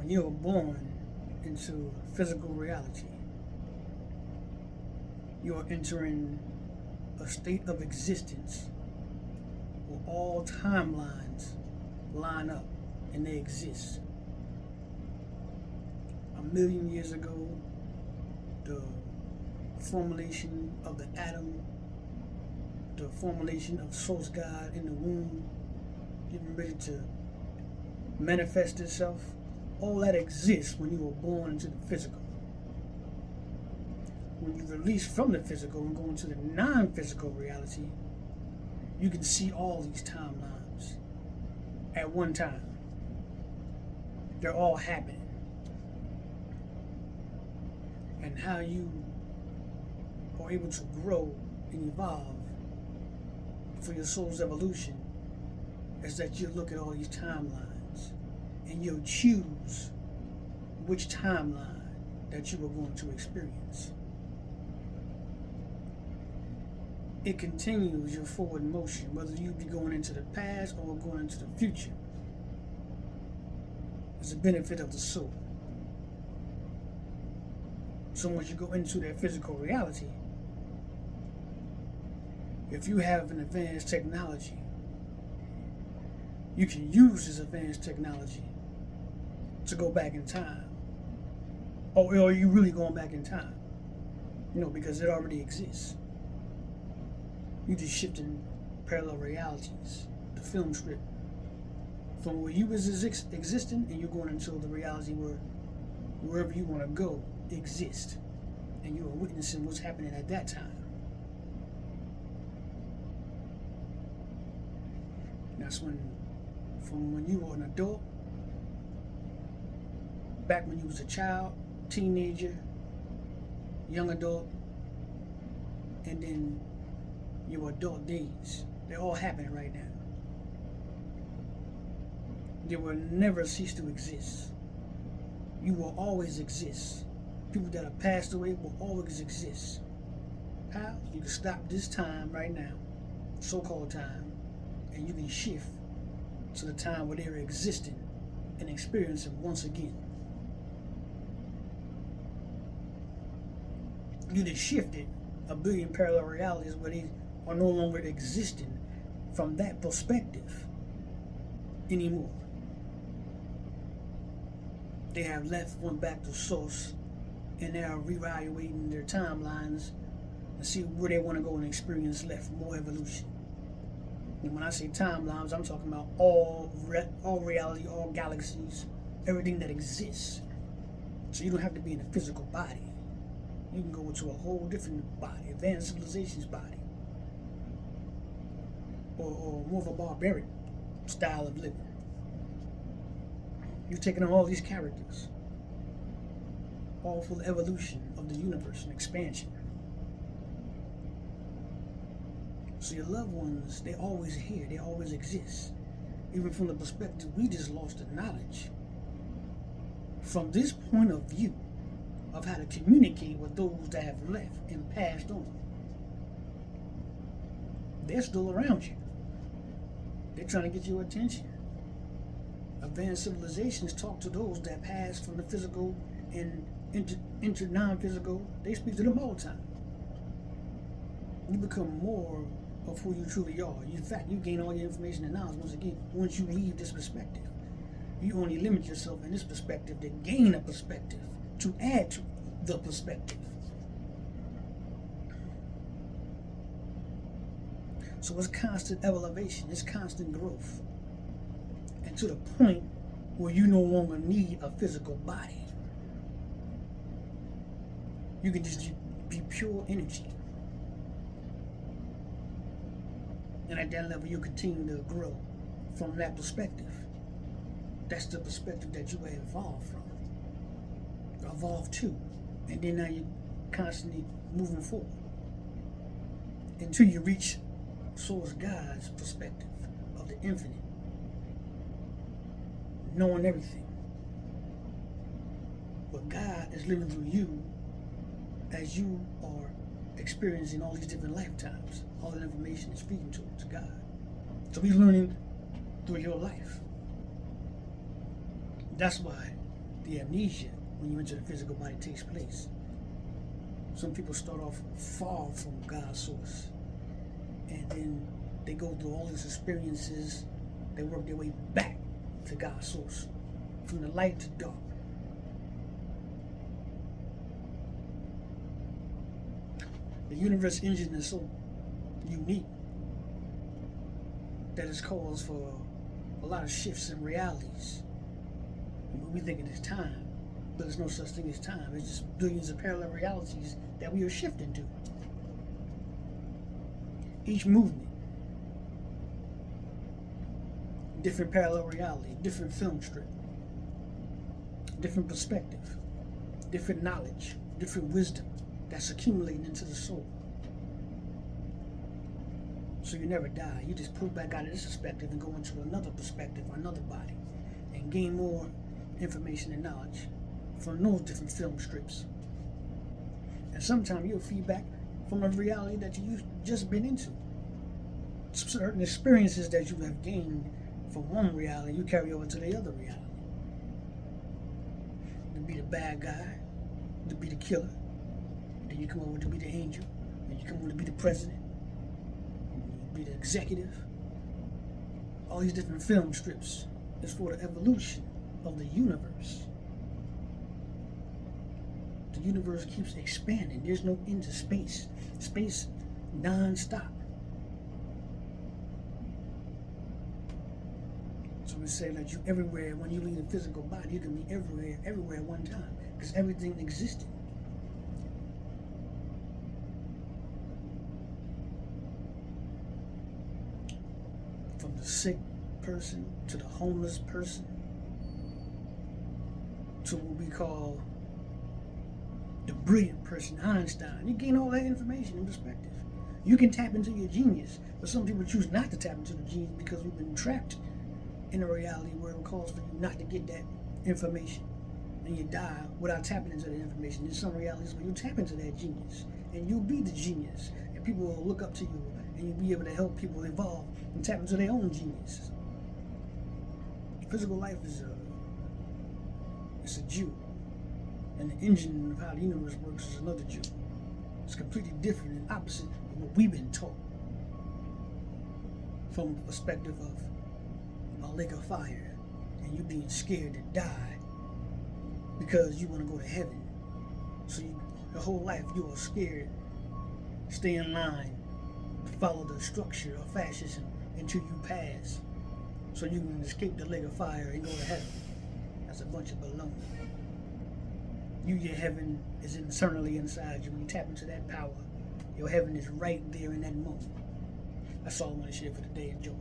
when you're born into physical reality, you're entering a state of existence where all timelines line up and they exist. 1,000,000 years ago, the formulation of the atom, the formulation of source God in the womb, getting ready to manifest itself, all that exists when you were born into the physical. When you release from the physical and go into the non-physical reality, you can see all these timelines at one time. They're all happening. And how you are able to grow and evolve for your soul's evolution is that you look at all these timelines and you'll choose which timeline that you are going to experience. It continues your forward motion, whether you be going into the past or going into the future. It's a benefit of the soul. So once you go into that physical reality, if you have an advanced technology, you can use this advanced technology to go back in time. Or are you really going back in time? Because it already exists. You're just shifting parallel realities, the film script, from where you was existing and you're going into the reality where wherever you want to go exist, and you are witnessing what's happening at that time. That's from when you were an adult, back when you was a child, teenager, young adult, and then your adult days. They're all happening right now. They will never cease to exist. You will always exist. People that have passed away will always exist. How? You can stop this time right now, so-called time, and you can shift to the time where they're existing and experiencing once again. You just shifted 1,000,000,000 parallel realities where they are no longer existing from that perspective anymore. They have went back to source, and they are reevaluating their timelines and see where they want to go and experience left more evolution. And when I say timelines, I'm talking about all reality, all galaxies, everything that exists. So you don't have to be in a physical body. You can go into a whole different body, advanced civilization's body, or more of a barbaric style of living. You're taking on all these characters, all for the evolution of the universe and expansion. So your loved ones, they're always here, they always exist. Even from the perspective, we just lost the knowledge. From this point of view of how to communicate with those that have left and passed on, they're still around you. They're trying to get your attention. Advanced civilizations talk to those that pass from the physical and enter non-physical. They speak to them all the time. You become more of who you truly are. In fact, you gain all your information and knowledge once you leave this perspective. You only limit yourself in this perspective to gain a perspective, to add to the perspective. So it's constant elevation, it's constant growth. And to the point where you no longer need a physical body. You can just be pure energy. And at that level, you continue to grow from that perspective. That's the perspective that you have evolved from, evolved to. And then now you're constantly moving forward until you reach Source God's perspective of the infinite, knowing everything. But God is living through you as you are experiencing all these different lifetimes. All that information is feeding to God. So He's learning through your life. That's why the amnesia when you enter the physical body takes place. Some people start off far from God's source, and then they go through all these experiences. They work their way back to God's source, from the light to dark. The universe engine is so unique that it's caused for a lot of shifts in realities. We think it is time, but there's no such thing as time. It's just billions of parallel realities that we are shifting to. Each movement, different parallel reality, different film strip, different perspective, different knowledge, different wisdom that's accumulating into the soul. So you never die. You just pull back out of this perspective and go into another perspective, another body, and gain more information and knowledge from those different film strips. And sometimes you'll feedback from a reality that you've just been into. Certain experiences that you have gained from one reality, you carry over to the other reality. To be the bad guy, to be the killer. Then you come over to be the angel. Then you come over to be the president. Be the executive. All these different film strips is for the evolution of the universe. The universe keeps expanding. There's no end to space. Space non-stop. So we say that you everywhere, when you leave the physical body, you can be everywhere at one time, because everything existed. From the sick person to the homeless person to what we call the brilliant person, Einstein. You gain all that information and perspective. You can tap into your genius, but some people choose not to tap into the genius because we've been trapped in a reality where it calls for you not to get that information, and you die without tapping into that information. There's some realities where you tap into that genius, and you'll be the genius, and people will look up to you, and you'll be able to help people evolve and tap into their own genius. Physical life is it's a jewel, and the engine of how the universe works is another jewel. It's completely different and opposite of what we've been taught from the perspective of a lake of fire and you being scared to die because you want to go to heaven. So your whole life you are scared, stay in line, follow the structure of fascism until you pass, so you can escape the lake of fire and go to heaven. That's a bunch of baloney. Your heaven is internally inside you. When you tap into that power, your heaven is right there in that moment. That's all I want to share for today. Enjoy.